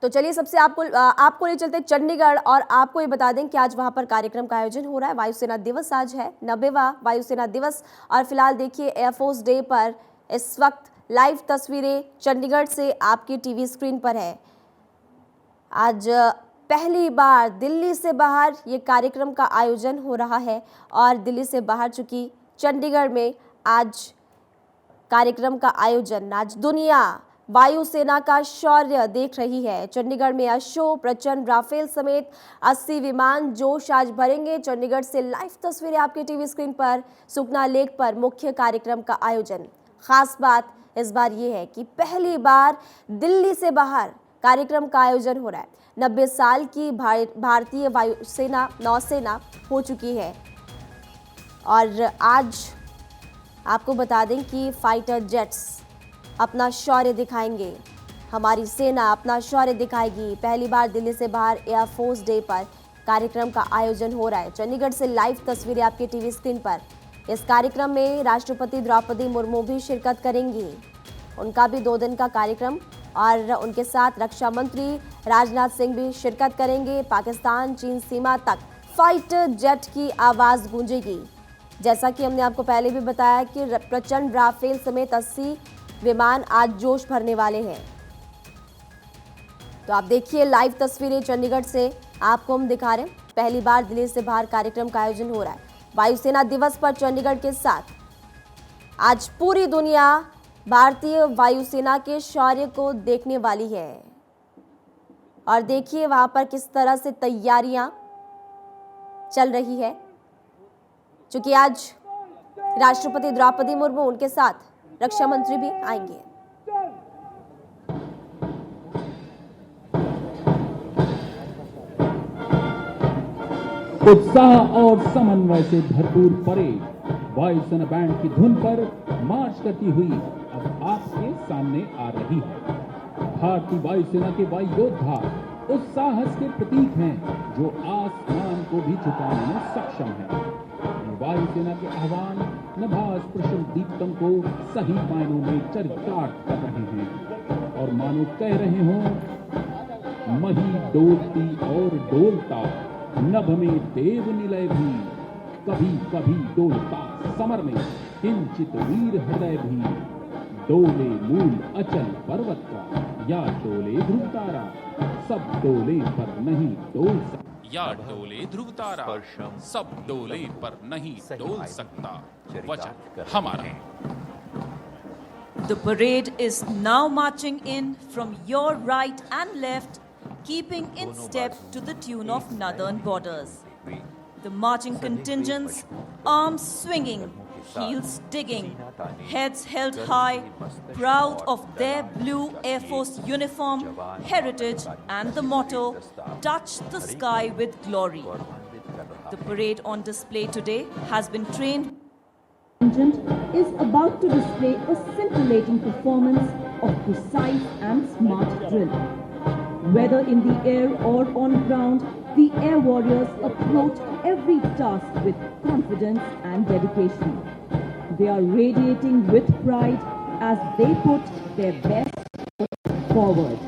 तो चलिए सबसे आपको ले चलते चंडीगढ़ और आपको ये बता दें कि आज वहां पर कार्यक्रम का आयोजन हो रहा है। वायुसेना दिवस आज है 90वां वायुसेना दिवस और फिलहाल देखिए एयरफोर्स डे पर इस वक्त लाइव तस्वीरें चंडीगढ़ से आपकी टीवी स्क्रीन पर है। आज पहली बार दिल्ली से बाहर ये कार्यक्रम का आयोजन हो रहा है और दिल्ली से बाहर चूंकि चंडीगढ़ में आज कार्यक्रम का आयोजन आज दुनिया वायुसेना का शौर्य देख रही है। चंडीगढ़ में अशोक प्रचंड राफेल समेत 80 विमान जोश आज भरेंगे। चंडीगढ़ से लाइव तस्वीरें आपके टीवी स्क्रीन पर। सुखना लेक पर मुख्य कार्यक्रम का आयोजन। खास बात इस बार यह है कि पहली बार दिल्ली से बाहर कार्यक्रम का आयोजन हो रहा है। 90 साल की भारतीय वायुसेना नौसेना हो चुकी है और आज आपको बता दें कि फाइटर जेट्स अपना शौर्य दिखाएंगे। हमारी सेना अपना शौर्य दिखाएगी। पहली बार दिल्ली से बाहर एयरफोर्स डे पर कार्यक्रम का आयोजन हो रहा है। चंडीगढ़ से लाइव तस्वीरें आपकी टीवी स्क्रीन पर। इस कार्यक्रम में राष्ट्रपति द्रौपदी मुर्मू भी शिरकत करेंगी। उनका भी 2 दिन का कार्यक्रम और उनके साथ रक्षा मंत्री राजनाथ सिंह भी शिरकत करेंगे। पाकिस्तान चीन सीमा तक फाइटर जेट की आवाज़ गूंजेगी। जैसा कि हमने आपको पहले भी बताया कि प्रचंड राफेल समेत 80 विमान आज जोश भरने वाले हैं। तो आप देखिए लाइव तस्वीरें चंडीगढ़ से आपको हम दिखा रहे हैं। पहली बार दिल्ली से बाहर कार्यक्रम का आयोजन हो रहा है। वायुसेना दिवस पर चंडीगढ़ के साथ आज पूरी दुनिया भारतीय वायुसेना के शौर्य को देखने वाली है और देखिए वहां पर किस तरह से तैयारियां चल रही है। चूंकि आज राष्ट्रपति द्रौपदी मुर्मू उनके साथ रक्षा मंत्री भी आएंगे। उत्साह और समन्वय से भरपूर परेड वायुसेना बैंड की धुन पर मार्च करती हुई अब आपके सामने आ रही है। भारतीय वायुसेना के वायु योद्धा उस साहस के प्रतीक हैं जो आसमान को भी झुकाने में सक्षम है। वायुसेना के आह्वान नभास प्रशुल दीप्तम को सही मायनों में चरितार्थ कर रहे हैं और मानो कह रहे हों मही डोलती और डोलता नभ में देव निलय भी कभी कभी डोलता समर में किंचित वीर हृदय भी डोले मूल अचल पर्वत का या डोले ध्रुव तारा सब डोले पर नहीं डोल सकता या डोले ध्रुव तारा सब डोले पर नहीं डोल सकता वचन हमारा। The parade is now marching in from your right and left, keeping in step to the tune of Northern Borders. The marching contingents, arms swinging, heels digging, heads held high, proud of their blue Air Force uniform, heritage and the motto, touch the sky with glory. The parade on display today has been trained. Contingent is about to display a scintillating performance of precise and smart drill. Whether in the air or on ground, the air warriors approach every task with confidence and dedication. They are radiating with pride as they put their best forward.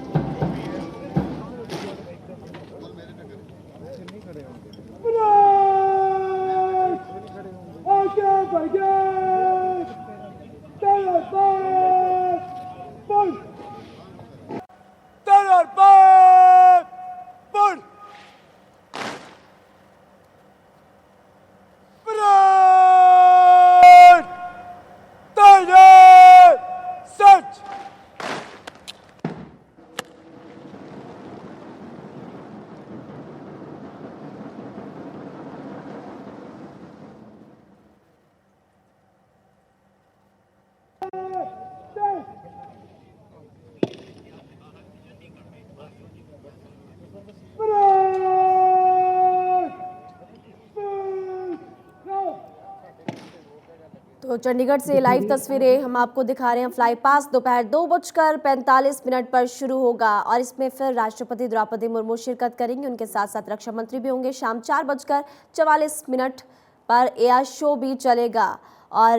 तो चंडीगढ़ से live तस्वीरें हम आपको दिखा रहे हैं। Fly पास दोपहर 2:45 पर शुरू होगा और इसमें फिर राष्ट्रपति द्रौपदी मुर्मू शिरकत करेंगे। उनके साथ साथ रक्षा मंत्री भी होंगे। शाम 4:44 पर एयर शो भी चलेगा और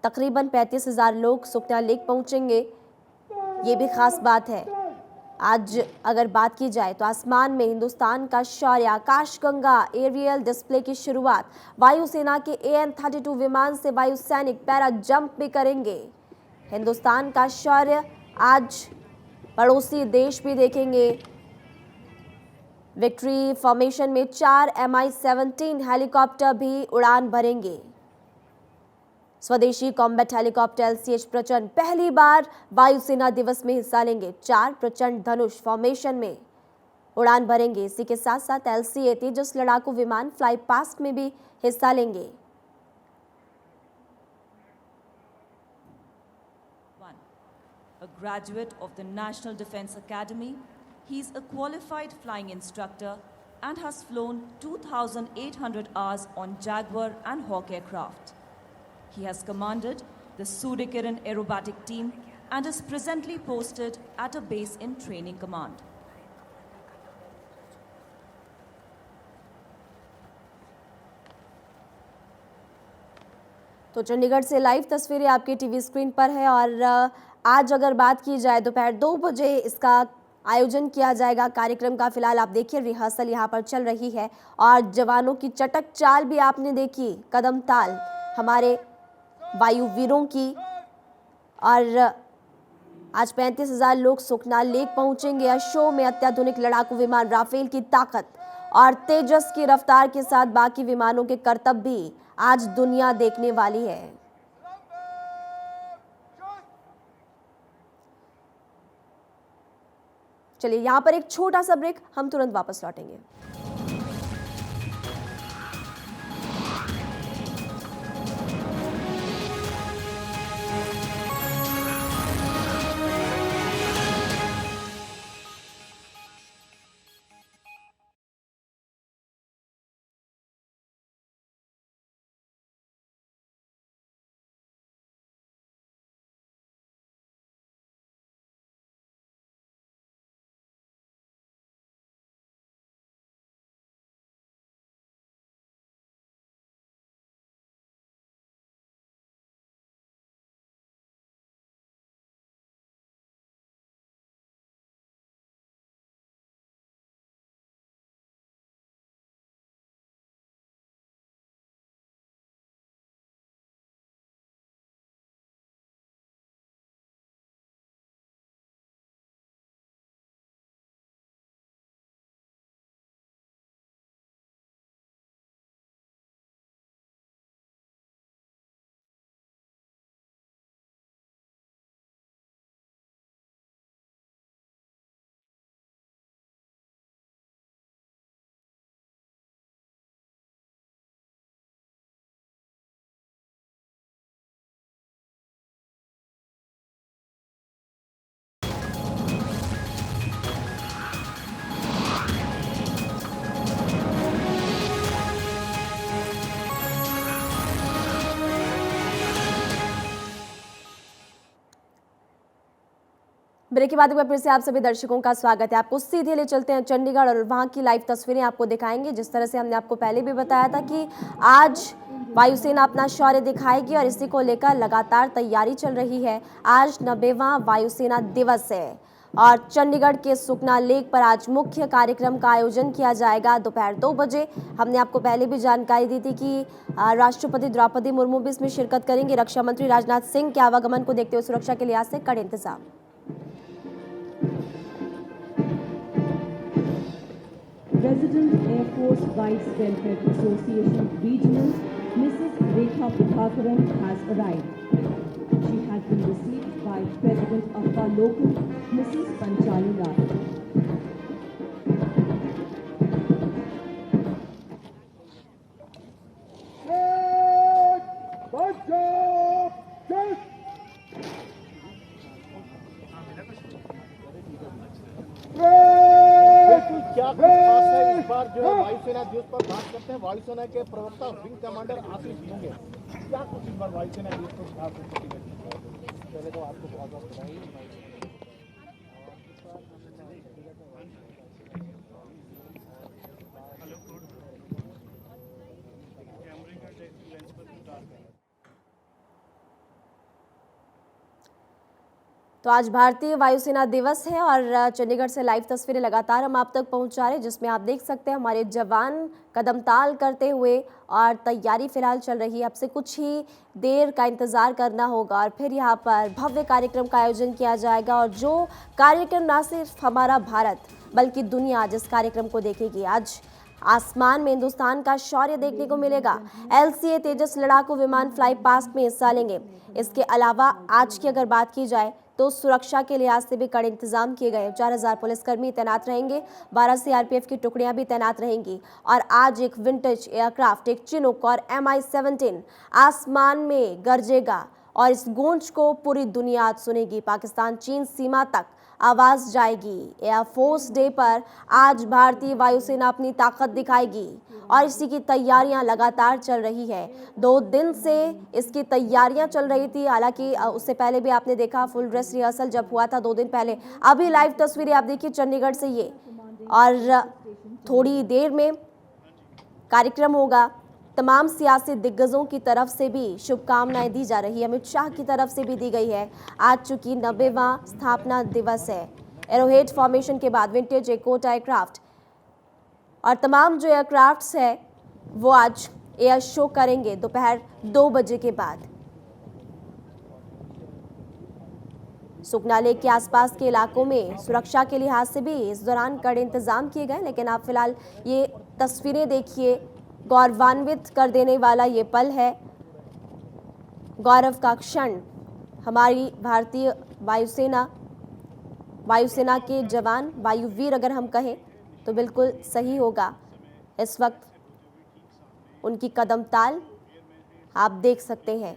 तकरीबन 35,000 लोग सुखना लेक पहुंचेंगे। ये भी खास बात है। आज अगर बात की जाए तो आसमान में हिंदुस्तान का शौर्य आकाशगंगा एरियल डिस्प्ले की शुरुआत वायुसेना के AN-32 विमान से वायु सैनिक पैरा जंप भी करेंगे। हिंदुस्तान का शौर्य आज पड़ोसी देश भी देखेंगे। विक्ट्री फॉर्मेशन में 4 Mi-17 हेलीकॉप्टर भी उड़ान भरेंगे। स्वदेशी कॉम्बैट हेलीकॉप्टर LCH प्रचंड पहली बार वायुसेना दिवस में हिस्सा लेंगे। 4 प्रचंड धनुष फॉर्मेशन में उड़ान भरेंगे। इसी के साथ साथ LCA तेजस लड़ाकू विमान फ्लाई पास्ट में भी हिस्सा लेंगे। A graduate of the National Defence Academy, he is a qualified flying instructor and has flown 2,800 hours on Jaguar and Hawk aircraft. He has commanded the Surikiran aerobatic team and is presently posted at a base in training command. तो चंडीगढ़ से live तस्वीरें आपके TV screen पर है और आज अगर बात की जाए दोपहर 2 बजे इसका आयोजन किया जाएगा। कार्यक्रम का फिलहाल आप देखिए रिहर्सल यहाँ पर चल रही है और जवानों की चटक चाल भी आपने देखी, कदम ताल हमारे वायुवीरों की। और आज 35,000 लोग सुखना लेक पहुंचेंगे। इस शो में अत्याधुनिक लड़ाकू विमान राफेल की ताकत और तेजस की रफ्तार के साथ बाकी विमानों के करतब भी आज दुनिया देखने वाली है। चलिए यहाँ पर एक छोटा सा ब्रेक, हम तुरंत वापस लौटेंगे। ब्रेक के बाद एक बार फिर से आप सभी दर्शकों का स्वागत है। आपको सीधे ले चलते हैं चंडीगढ़ और वहां की लाइव तस्वीरें आपको दिखाएंगे। जिस तरह से हमने आपको पहले भी बताया था कि आज वायुसेना अपना शौर्य दिखाएगी और इसी को लेकर लगातार तैयारी चल रही है। आज 90वां वायुसेना दिवस है और चंडीगढ़ के सुखना लेक पर आज मुख्य कार्यक्रम का आयोजन किया जाएगा दोपहर 2 बजे। हमने आपको पहले भी जानकारी दी थी कि राष्ट्रपति द्रौपदी मुर्मू भी इसमें शिरकत करेंगे। रक्षा मंत्री राजनाथ सिंह के आवागमन को देखते हुए सुरक्षा के लिहाज से कड़े इंतजाम। Resident Air Force Vice Welfare Association Regional, Mrs. Rekha Prabhakaran has arrived. She has been received by President of our local, Mrs. Panchali Lal. क्या कुछ खास है इस बार जो वायुसेना दिवस पर बात करते हैं। वायुसेना के प्रवक्ता विंग कमांडर आशीष होंगे, क्या कुछ इस बार वायुसेना दिवस पर खास पहले तो आपको बहुत बहुत बधाई। तो आज भारतीय वायुसेना दिवस है और चंडीगढ़ से लाइव तस्वीरें लगातार हम आप तक पहुंचा रहे हैं, जिसमें आप देख सकते हैं हमारे जवान कदम ताल करते हुए और तैयारी फिलहाल चल रही है। अब से कुछ ही देर का इंतजार करना होगा और फिर यहाँ पर भव्य कार्यक्रम का आयोजन किया जाएगा। और जो कार्यक्रम ना सिर्फ हमारा भारत बल्कि दुनिया जिस कार्यक्रम को देखेगी, आज आसमान में हिंदुस्तान का शौर्य देखने को मिलेगा। LCA तेजस लड़ाकू विमान फ्लाई पास्ट में हिस्सा लेंगे। इसके अलावा आज की अगर बात की जाए तो सुरक्षा के लिहाज से भी कड़े इंतजाम किए गए। 4000 पुलिसकर्मी तैनात रहेंगे, 12 CRPF की टुकड़ियां भी तैनात रहेंगी। और आज एक विंटेज एयरक्राफ्ट, एक चिनूक और MI-17 आसमान में गरजेगा और इस गूंज को पूरी दुनिया आज सुनेगी। पाकिस्तान चीन सीमा तक आवाज जाएगी। एयरफोर्स डे पर आज भारतीय वायुसेना अपनी ताकत दिखाएगी और इसी की तैयारियां लगातार चल रही है। 2 दिन से इसकी तैयारियां चल रही थी। हालांकि उससे पहले भी आपने देखा फुल ड्रेस रिहर्सल जब हुआ था 2 दिन पहले। अभी लाइव तस्वीरें आप देखिए चंडीगढ़ से ये, और थोड़ी देर में कार्यक्रम होगा। तमाम सियासी दिग्गजों की तरफ से भी शुभकामनाएं दी जा रही है। अमित शाह की तरफ से भी दी गई है। आज चूंकि 90वां स्थापना दिवस है, एरोहेड फॉर्मेशन के बाद विंटेज एकोटा एयरक्राफ्ट और तमाम जो एयरक्राफ्ट्स है वो आज एयर शो करेंगे दोपहर 2 बजे के बाद। सुकना लेक के आसपास के इलाकों में सुरक्षा के लिहाज से भी इस दौरान कड़े इंतजाम किए गए। लेकिन आप फिलहाल ये तस्वीरें देखिए, गौरवान्वित कर देने वाला ये पल है, गौरव का क्षण। हमारी भारतीय वायुसेना के जवान, वायुवीर अगर हम कहें तो बिल्कुल सही होगा। इस वक्त उनकी कदम ताल आप देख सकते हैं।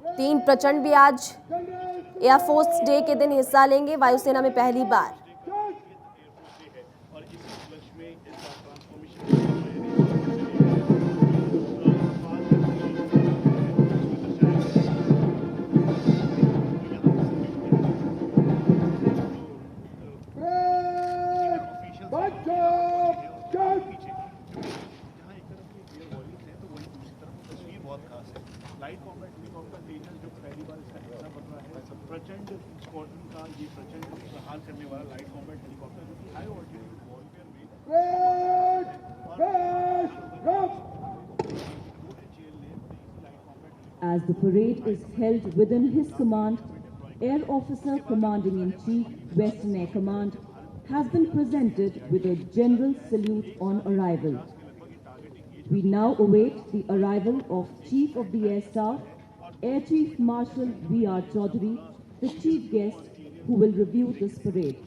3 प्रचंड भी आज एयरफोर्स डे के दिन हिस्सा लेंगे वायुसेना में पहली बार। लाइट कॉम्बैट हेलीकॉप्टर तेजस जो पहली बार इसका हिस्सा बन रहा है, प्रचंड स्क्वाड्रन का ये प्रचंड प्रहार करने वाला लाइट कॉम्बैट हेलीकॉप्टर जो कि हाई ऑल्टीट्यूड वॉरफेयर में As the parade is held within his command, Air Officer Commanding-in-Chief, Western Air Command, has been presented with a general salute on arrival. We now await the arrival of Chief of the Air Staff, Air Chief Marshal V.R. Chaudhary, the chief guest who will review this parade.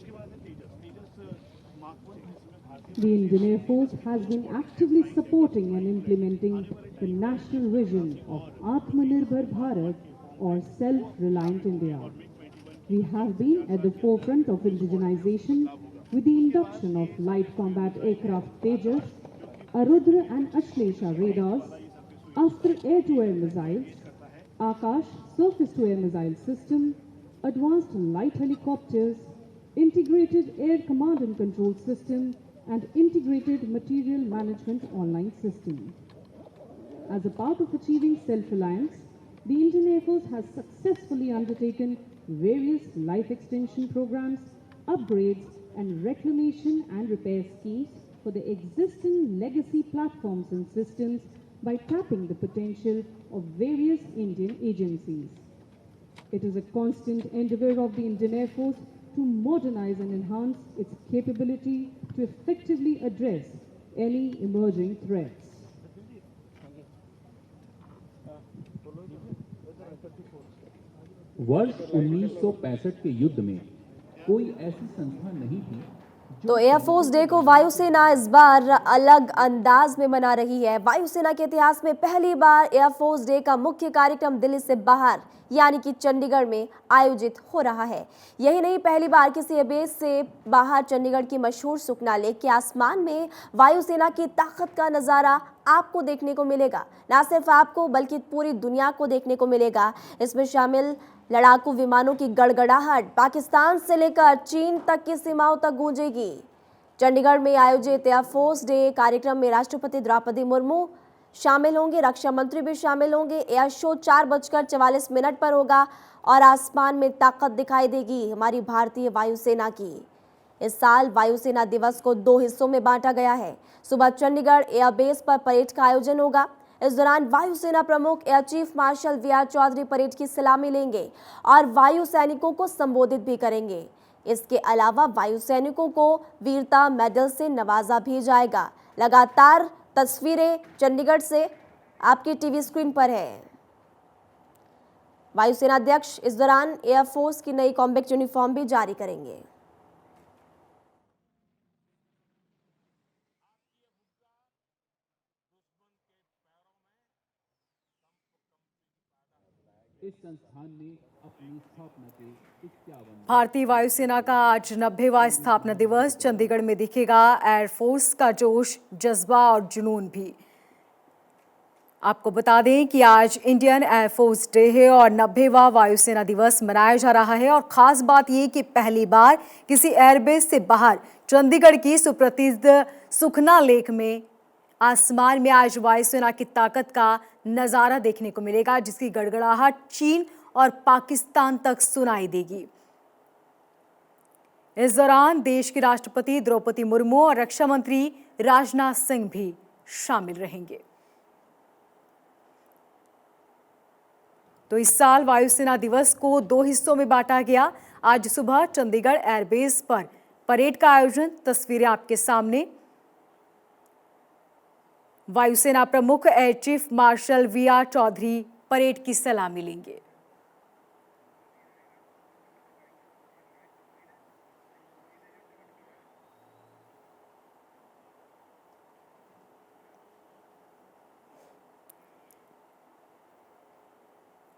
The Indian Air Force has been actively supporting and implementing the national vision of Atmanirbhar Bharat or self-reliant India. We have been at the forefront of indigenization with the induction of light combat aircraft Tejas, Arudra and Ashlesha radars, Astra air-to-air missiles, Akash surface-to-air missile system, advanced light helicopters, integrated air command and control system, and integrated material management online system. As a part of achieving self-reliance, the Indian Air Force has successfully undertaken various life extension programs, upgrades, and reclamation and repair schemes for the existing legacy platforms and systems by tapping the potential of various Indian agencies. It is a constant endeavor of the Indian Air Force to modernize and enhance its capability to effectively address any emerging threats. वर्ष 1965 के युद्ध में कोई ऐसी संस्था नहीं थी। तो एयरफोर्स डे को वायुसेना इस बार अलग अंदाज में मना रही है। वायुसेना के इतिहास में पहली बार एयरफोर्स डे का मुख्य कार्यक्रम दिल्ली से बाहर यानी कि चंडीगढ़ में आयोजित हो रहा है। यही नहीं, पहली बार किसी बेस से बाहर चंडीगढ़ की मशहूर सुकना लेक के आसमान में वायुसेना की ताकत का नज़ारा आपको देखने को मिलेगा। ना सिर्फ आपको बल्कि पूरी दुनिया को देखने को मिलेगा। इसमें शामिल लड़ाकू विमानों की गड़गड़ाहट पाकिस्तान से लेकर चीन तक की सीमाओं तक गूंजेगी। चंडीगढ़ में आयोजित एयरफोर्स डे कार्यक्रम में राष्ट्रपति द्रौपदी मुर्मू शामिल होंगे, रक्षा मंत्री भी शामिल होंगे। एयर शो 4:44 पर होगा और आसमान में ताकत दिखाई देगी हमारी भारतीय वायुसेना की। इस साल वायुसेना दिवस को 2 हिस्सों में बांटा गया है। सुबह चंडीगढ़ एयरबेस पर परेड का आयोजन होगा। इस दौरान वायुसेना प्रमुख air chief marshal V R. Chaudhari parade की सलामी लेंगे और वायु सैनिकों को संबोधित भी करेंगे। इसके अलावा वायु सैनिकों को वीरता मेडल से नवाजा भी जाएगा। लगातार तस्वीरें चंडीगढ़ से आपकी टीवी स्क्रीन पर है। वायुसेना अध्यक्ष इस दौरान एयरफोर्स की नई कॉम्बैक्ट यूनिफॉर्म भी जारी करेंगे। इस संस्थान ने अपनी स्थापना के 51 भारतीय वायुसेना का आज 90वां स्थापना दिवस। चंडीगढ़ में दिखेगा एयरफोर्स का जोश, जज्बा और जुनून भी। आपको बता दें कि आज इंडियन एयरफोर्स डे है और 90वां वायुसेना दिवस मनाया जा रहा है। और खास बात ये कि पहली बार किसी एयरबेस से बाहर चंडीगढ़ की सुप्रसिद्ध सुखना लेक में आसमान में आज वायुसेना की ताकत का नज़ारा देखने को मिलेगा, जिसकी गड़गड़ाहट चीन और पाकिस्तान तक सुनाई देगी। इस दौरान देश की राष्ट्रपति द्रौपदी मुर्मू और रक्षा मंत्री राजनाथ सिंह भी शामिल रहेंगे। तो इस साल वायुसेना दिवस को 2 हिस्सों में बांटा गया। आज सुबह चंडीगढ़ एयरबेस पर परेड का आयोजन, तस्वीरें आपके सामने। वायुसेना प्रमुख air chief marshal V R. Chaudhari parade की सलामी लेंगे।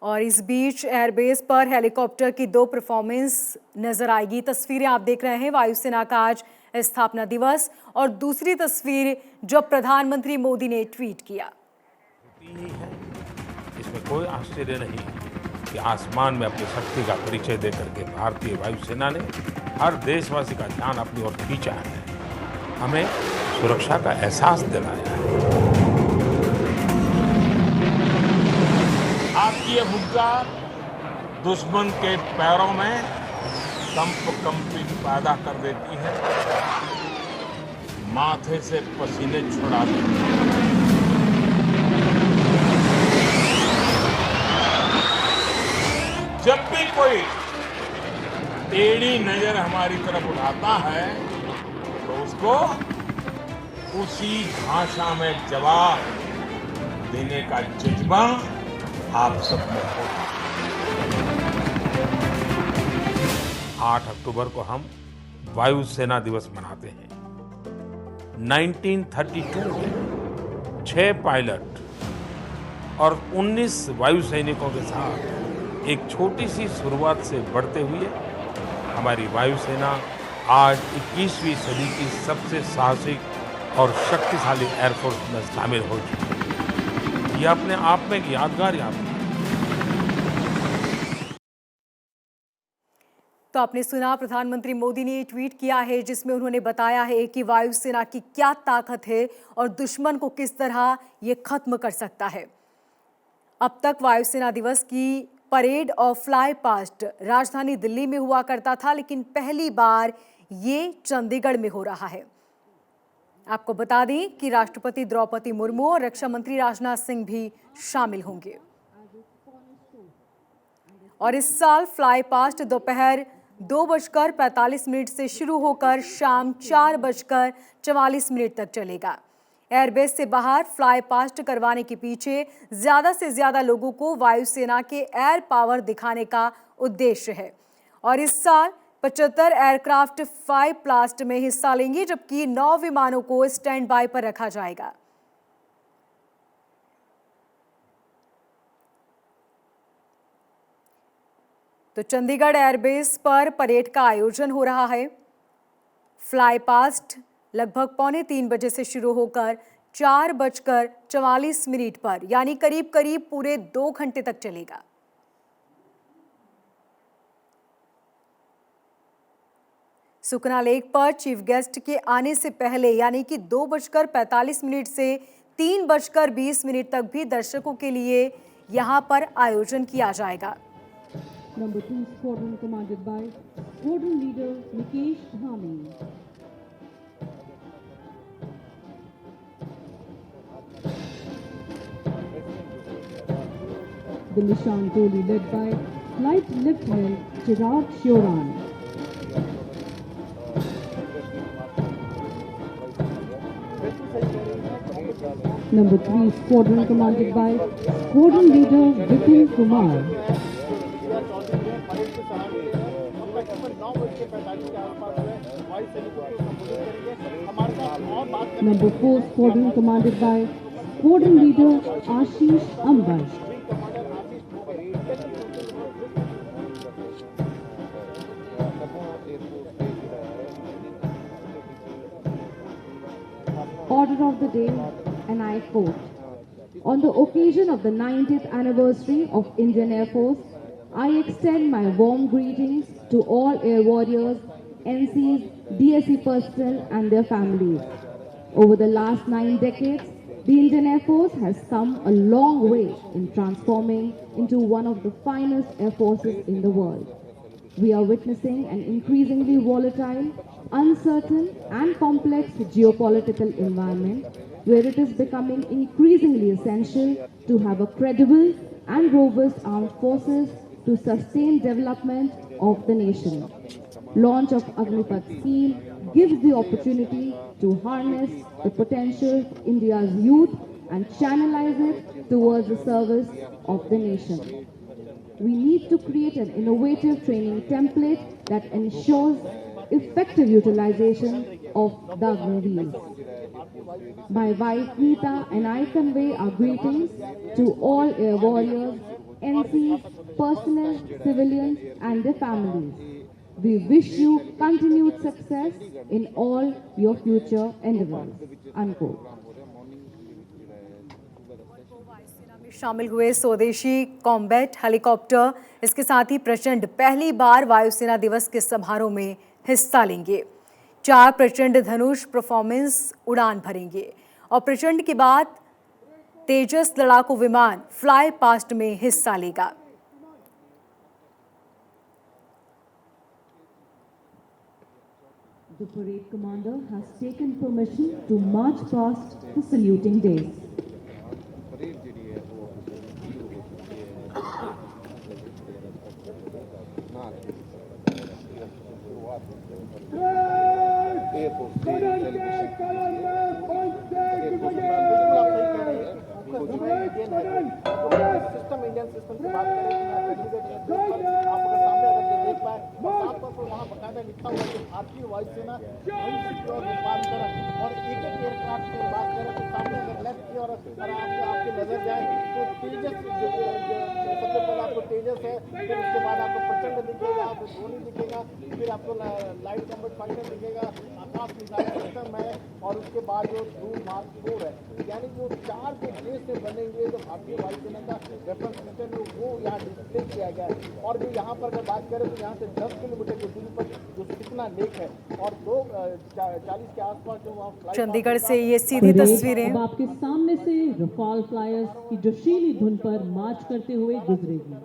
और इस बीच एयरबेस पर हेलीकॉप्टर की 2 परफॉर्मेंस नजर आएगी। तस्वीरें आप देख रहे हैं वायुसेना का आज स्थापना दिवस, और दूसरी तस्वीर जो प्रधानमंत्री मोदी ने ट्वीट किया। इसमें कोई आश्चर्य नहीं कि आसमान में अपनी शक्ति का परिचय देकर के भारतीय वायुसेना ने हर देशवासी का ध्यान अपनी ओर खींचा है, हमें सुरक्षा का एहसास दिलाया है। आपकी ये मुद्दा दुश्मन के पैरों में कंपन पैदा कर देती है, माथे से पसीने छुड़ा देती है। जब भी कोई टेढ़ी नजर हमारी तरफ उठाता है तो उसको उसी भाषा में जवाब देने का जज्बा आप सब में होगा। 8 अक्टूबर को हम वायुसेना दिवस मनाते हैं। 1932 में 6 पायलट और 19 वायु सैनिकों के साथ एक छोटी सी शुरुआत से बढ़ते हुए हमारी वायुसेना आज 21वीं सदी की सबसे साहसिक और शक्तिशाली एयरफोर्स में शामिल हो चुकी है। यह अपने आप में एक यादगार यात्रा है। तो आपने सुना, प्रधानमंत्री मोदी ने ट्वीट किया है जिसमें उन्होंने बताया है कि वायुसेना की क्या ताकत है और दुश्मन को किस तरह ये खत्म कर सकता है। अब तक वायुसेना दिवस की परेड और फ्लाई पास्ट राजधानी दिल्ली में हुआ करता था, लेकिन पहली बार ये चंडीगढ़ में हो रहा है। आपको बता दें कि राष्ट्रपति द्रौपदी मुर्मू और रक्षा मंत्री राजनाथ सिंह भी शामिल होंगे। और इस साल फ्लाई पास्ट दोपहर 2:45 से शुरू होकर शाम 4:44 तक चलेगा। एयरबेस से बाहर फ्लाई पास्ट करवाने के पीछे ज्यादा से ज्यादा लोगों को वायुसेना के एयर पावर दिखाने का उद्देश्य है। और इस साल 75 एयरक्राफ्ट फ्लाई पास्ट में हिस्सा लेंगे, जबकि 9 विमानों को स्टैंड बाय पर रखा जाएगा। तो चंडीगढ़ एयरबेस पर परेड का आयोजन हो रहा है। फ्लाई पास्ट लगभग 2:45 बजे से शुरू होकर 4:44 पर, यानी करीब करीब पूरे 2 घंटे तक चलेगा। सुखना लेक पर चीफ गेस्ट के आने से पहले यानी कि 2:45 से 3:20 तक भी दर्शकों के लिए यहाँ पर आयोजन किया जाएगा। Number 2 Squadron commanded by Squadron Leader Nikesh Dhami. The Nishan Toli led by Flight Lieutenant Chirag Shoran. Number 3 Squadron commanded by Squadron Leader Vipin Kumar. Number 4 Squadron commanded by Squadron Leader Ashish Ambar. Order of the day, and I quote, on the occasion of the 90th anniversary of Indian Air Force, I extend my warm greetings to all air warriors, NCs, DSE personnel and their families. Over the last 9 decades, the Indian Air Force has come a long way in transforming into one of the finest air forces in the world. We are witnessing an increasingly volatile, uncertain and complex geopolitical environment where it is becoming increasingly essential to have a credible and robust armed forces to sustain development of the nation. Launch of Agnipath scheme gives the opportunity to harness the potential of India's youth and channelize it towards the service of the nation. We need to create an innovative training template that ensures effective utilization of the Agniveers. My wife Neeta and I convey our greetings to all air warriors, NCs, personnel, civilians and their families. We wish you continued success in all your future endeavors. Unquote. शामिल हुए स्वदेशी combat helicopter, इसके साथ ही प्रचंड पहली बार वायुसेना दिवस के समारोह में हिस्सा लेंगे। 4 प्रचंड धनुष परफॉर्मेंस उड़ान भरेंगे और प्रचंड के बाद तेजस लड़ाकू विमान फ्लाई पास्ट में हिस्सा लेगा। The parade commander has taken permission to march past the saluting days. System Indian system की बात करें आप अगर सामने अगर देख पाए साफ तौर पर वहाँ बकायदा लिखा हुआ कि भारतीय वायुसेना रूपांतरण और एक एयरक्राफ्ट की बात करें तो सामने अगर लेफ्ट की और आपकी नजर जाए तो तेजस सबसे पहले आपको तेजस है, फिर उसके बाद आपको प्रचंड दिखेगा, फिर धोनी दिखेगा, फिर आपको लाइट कॉम्बैट फाइटर दिखेगा, आकाश मिसाइल सिस्टम है और उसके बाद जो ध्रुव मार्क 4 है। यानी जो 4 जो देश से बनेंगे जो भारतीय वायुसेना का वेपन सिस्टम है वो यहाँ डिस्प्ले किया गया है। और जो यहाँ पर अगर बात करें तो यहाँ से 10 किलोमीटर की दूरी पर जो सुखना लेक है और 240 के आसपास जो वहाँ चंडीगढ़ से ये सीधी तस्वीरें अब आपके सामने से रफाल फ्लायर्स की जोशीली धुन पर मार्च करते हुए गुजरेगी।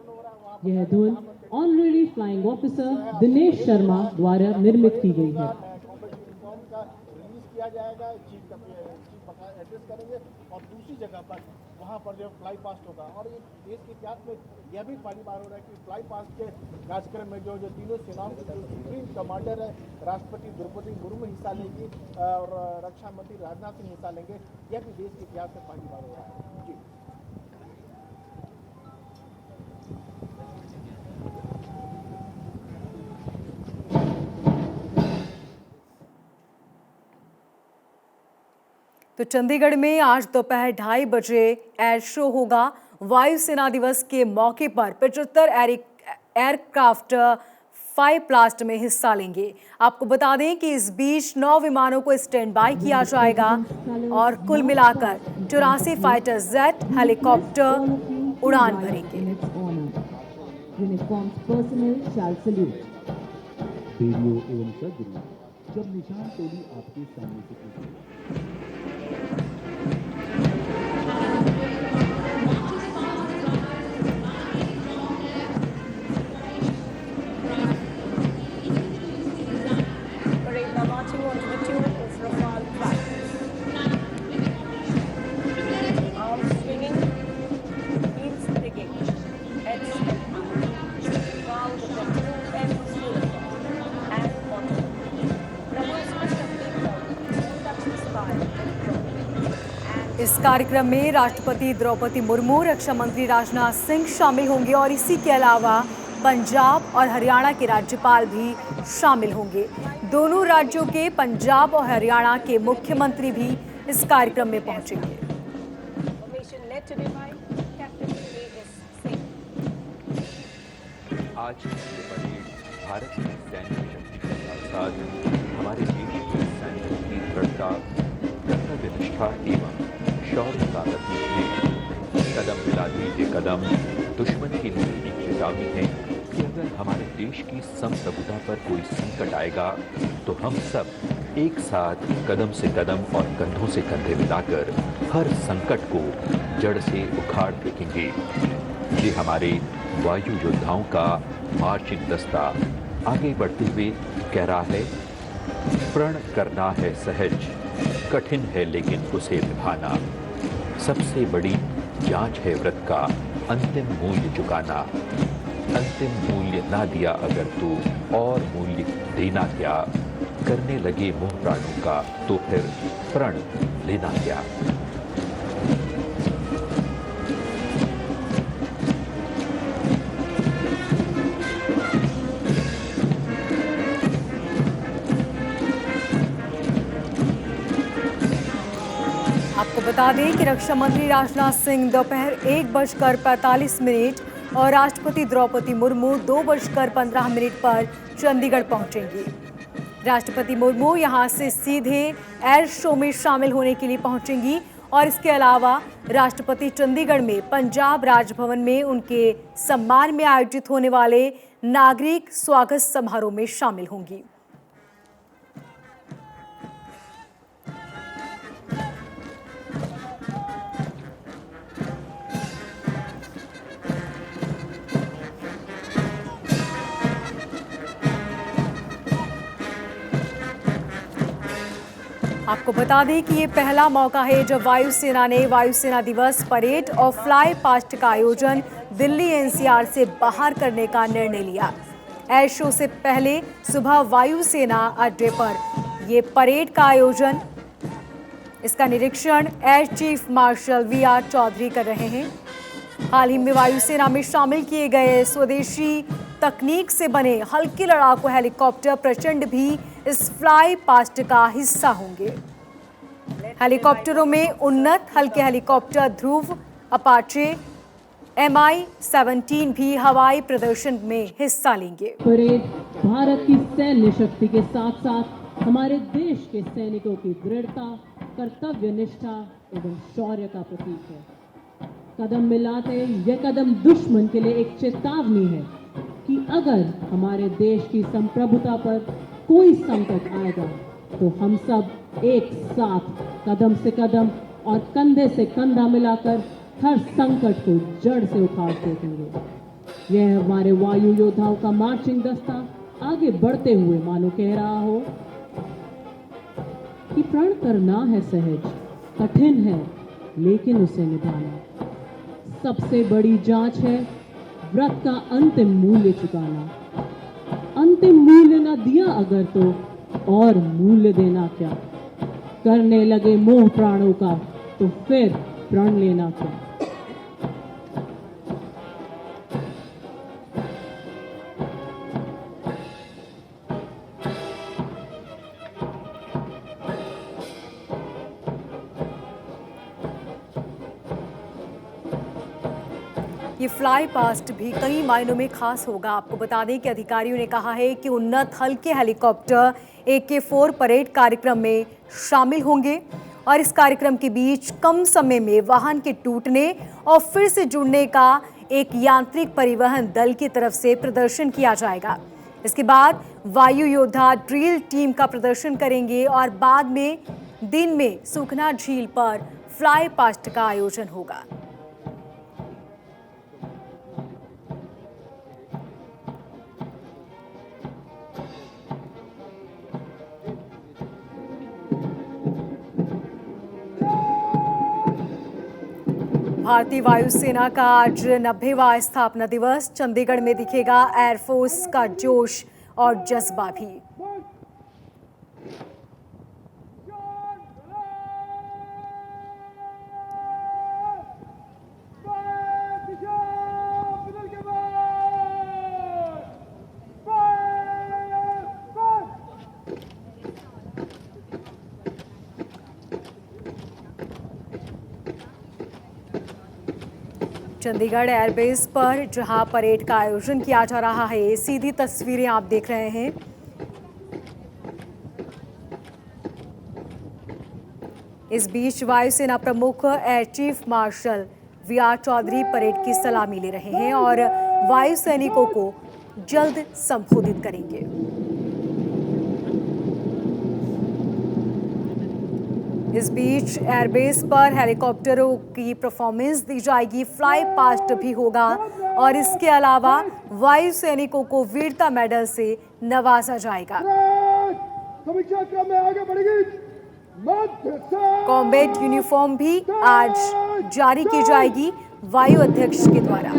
यह धुन honorary flying officer Dinesh Sharma द्वारा निर्मित की गई है। रिलीज किया जाएगा, चीफ एड्रेस करेंगे और दूसरी जगह पर वहाँ पर जो फ्लाई पास्ट होगा। और ये देश के इतिहास में यह भी पहली बार हो रहा है कि फ्लाई पास्ट के कार्यक्रम में जो तीनों सेनाओं के जो सुप्रीम कमांडर है राष्ट्रपति द्रौपदी मुर्मू हिस्सा लेंगी और रक्षा मंत्री राजनाथ सिंह हिस्सा लेंगे। यह भी देश के इतिहास में पहली बार हो रहा है। जी तो चंडीगढ़ में आज दोपहर 2:30 बजे एयर शो होगा। वायुसेना दिवस के मौके पर 75 एयरक्राफ्ट फ्लाई पास्ट में हिस्सा लेंगे। आपको बता दें कि इस बीच 9 विमानों को स्टैंड बाय किया जाएगा और कुल मिलाकर 84 फाइटर जेट हेलीकॉप्टर उड़ान भरेंगे। रेडियो एवं सर्जरी जब निशान टोली आपके सामने से इस कार्यक्रम में राष्ट्रपति द्रौपदी मुर्मू, रक्षा मंत्री राजनाथ सिंह शामिल होंगे और इसी के अलावा पंजाब और हरियाणा के राज्यपाल भी शामिल होंगे। दोनों राज्यों के पंजाब और हरियाणा के मुख्यमंत्री भी इस कार्यक्रम में पहुंचेंगे। आज ये परेड भारत की सैन्य शक्ति के साथ हमारे देश के सैनिकों की दृढ़ता, कर्तव्यनिष्ठा एवं शौर्य का प्रतीक है। कदम मिलाते ये कदम दुश्मन की लिए एक चेतावनी है कि अगर हमारे देश की संप्रभुता पर कोई संकट आएगा तो हम सब एक साथ कदम से कदम और कंधों से कंधे मिलाकर हर संकट को जड़ से उखाड़ फेंकेंगे। ये हमारे वायु योद्धाओं का मार्चिंग दस्ता आगे बढ़ते हुए कह रहा है, प्रण करना है सहज, कठिन है लेकिन उसे निभाना। सबसे बड़ी जांच है व्रत का अंतिम मूल्य चुकाना। अंतिम मूल्य ना दिया अगर तो और मूल्य देना क्या। करने लगे मोह प्राणों का तो फिर प्रण लेना क्या। आपको बता दें कि रक्षा मंत्री राजनाथ सिंह दोपहर 1:45 और राष्ट्रपति द्रौपदी मुर्मू 2:15 पर चंडीगढ़ पहुंचेंगी। राष्ट्रपति मुर्मू यहां से सीधे एयर शो में शामिल होने के लिए पहुंचेंगी और इसके अलावा राष्ट्रपति चंडीगढ़ में पंजाब राजभवन में उनके सम्मान में आयोजित होने वाले नागरिक स्वागत समारोह में शामिल होंगी। आपको बता दें कि ये पहला मौका है जब वायुसेना ने वायुसेना दिवस परेड और फ्लाई पास्ट का आयोजन दिल्ली एनसीआर से बाहर करने का निर्णय लिया। एयर शो से पहले सुबह वायुसेना अड्डे पर ये परेड का आयोजन, इसका निरीक्षण air chief marshal V R Chaudhari कर रहे हैं। हाल ही में वायुसेना में शामिल किए गए स्वदेशी तकनीक से बने हल्के लड़ाकू हेलीकॉप्टर प्रचंड भी इस फ्लाई पास्ट का हिस्सा होंगे। हेलीकॉप्टरों में उन्नत हल्के हेलीकॉप्टर ध्रुव, अपाचे, MI-17 भी हवाई प्रदर्शन में हिस्सा लेंगे। परेड भारत की सैन्य शक्ति के साथ साथ हमारे देश के सैनिकों की दृढ़ता, कर्तव्य निष्ठा एवं शौर्य का प्रतीक है। कदम मिलाते यह कदम दुश्मन के लिए एक चेतावनी है कि अगर हमारे देश की संप्रभुता पर कोई संकट आएगा तो हम सब एक साथ कदम से कदम और कंधे से कंधा मिलाकर हर संकट को जड़ से उखाड़ फेंकेंगे। यह हमारे वायु योद्धाओं का मार्चिंग दस्ता आगे बढ़ते हुए मानो कह रहा हो कि प्रण करना है सहज, कठिन है लेकिन उसे निभाना। सबसे बड़ी जांच है व्रत का अंतिम मूल्य चुकाना। अंतिम मूल्य न दिया अगर तो और मूल्य देना क्या। करने लगे मोह प्राणों का तो फिर प्रण लेना क्या। ये फ्लाई पास्ट भी कई मायनों में खास होगा। आपको बता दें कि अधिकारियों ने कहा है कि उन्नत हल्के हेलीकॉप्टर AK-4 परेड कार्यक्रम में शामिल होंगे और इस कार्यक्रम के बीच कम समय में वाहन के टूटने और फिर से जुड़ने का एक यांत्रिक परिवहन दल की तरफ से प्रदर्शन किया जाएगा। इसके बाद वायु योद्धा ड्रिल टीम का प्रदर्शन करेंगे और बाद में दिन में सुखना झील पर फ्लाई पास्ट का आयोजन होगा। भारतीय वायुसेना का आज 90वां स्थापना दिवस। चंडीगढ़ में दिखेगा एयरफोर्स का जोश और जज्बा भी। चंडीगढ़ एयरबेस पर जहां परेड का आयोजन किया जा रहा है, सीधी तस्वीरें आप देख रहे हैं। इस बीच वायुसेना प्रमुख air chief marshal V R. Chaudhari parade की सलामी ले रहे हैं और वायु सैनिकों को जल्द संबोधित करेंगे। इस बीच एयरबेस पर हेलीकॉप्टरों की परफॉर्मेंस दी जाएगी, फ्लाई पास्ट भी होगा और इसके अलावा वायु सैनिकों को वीरता मेडल से नवाजा जाएगा। समीक्षा क्रम में आगे बढ़ेगी। कॉम्बैट यूनिफॉर्म भी आज जारी की जाएगी वायु अध्यक्ष के द्वारा।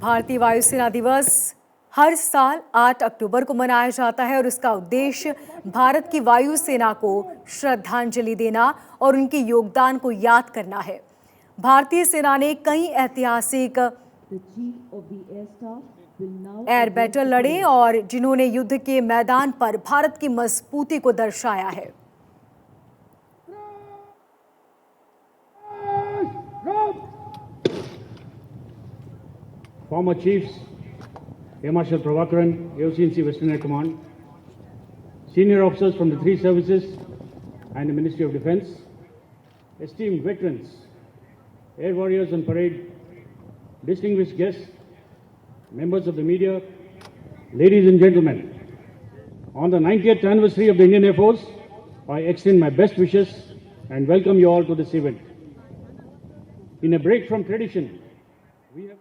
भारतीय वायुसेना दिवस हर साल 8 अक्टूबर को मनाया जाता है और इसका उद्देश्य भारत की वायुसेना को श्रद्धांजलि देना और उनके योगदान को याद करना है। भारतीय सेना ने कई ऐतिहासिक एयर बैटल लड़े और जिन्होंने युद्ध के मैदान पर भारत की मजबूती को दर्शाया है। Former Chiefs, Air Marshal Prabhakaran, AOC&C Western Air Command, senior officers from the three services and the Ministry of Defence, esteemed veterans, air warriors on parade, distinguished guests, members of the media, ladies and gentlemen, on the 90th anniversary of the Indian Air Force, I extend my best wishes and welcome you all to this event. In a break from tradition, we have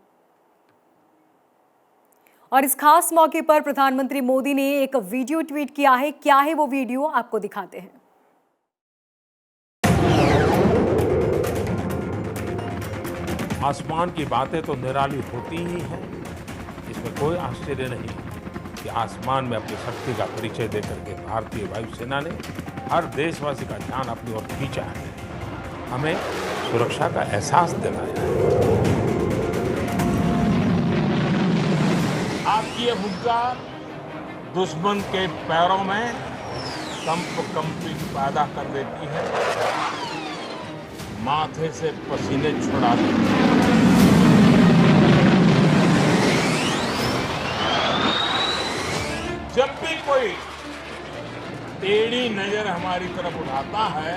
और इस खास मौके पर प्रधानमंत्री मोदी ने एक video tweet किया है। क्या है वो वीडियो, आपको दिखाते हैं। आसमान की बातें तो निराली होती ही हैं, इसमें कोई आश्चर्य नहीं कि आसमान में अपनी शक्ति का परिचय देकर के भारतीय वायुसेना ने हर देशवासी का ध्यान अपनी ओर खींचा है, हमें सुरक्षा का एहसास दिलाया है। आपकी ये मुद्दा दुश्मन के पैरों में कंपी पैदा कर देती है, माथे से पसीने छुड़ा देती है। जब भी कोई टेढ़ी नजर हमारी तरफ उठाता है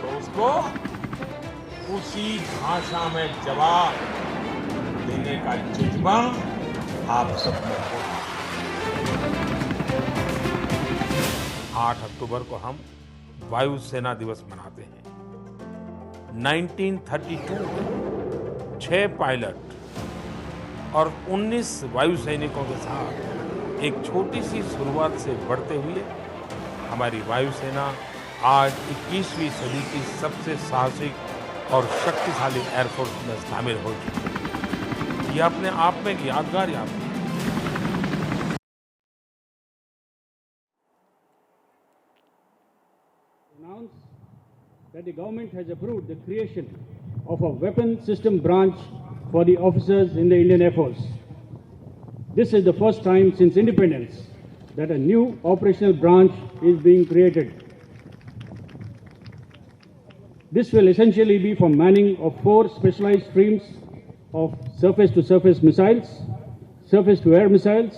तो उसको उसी भाषा में जवाब देने का जज्बा आप सब में हो। 8 अक्टूबर को हम वायुसेना दिवस मनाते हैं। 1932 में 6 पायलट और 19 वायु सैनिकों के साथ एक छोटी सी शुरुआत से बढ़ते हुए हमारी वायुसेना आज 21वीं सदी की सबसे साहसिक और शक्तिशाली एयरफोर्स में शामिल हो चुकी है। ये अपने आप में एक यादगार याद है। That the government has approved the creation of a weapon system branch for the officers in the Indian Air Force. This is the first time since independence that a new operational branch is being created. This will essentially be for manning of 4 specialized streams of surface-to-surface missiles, surface-to-air missiles,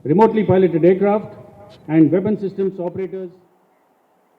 remotely piloted aircraft, and weapon systems operators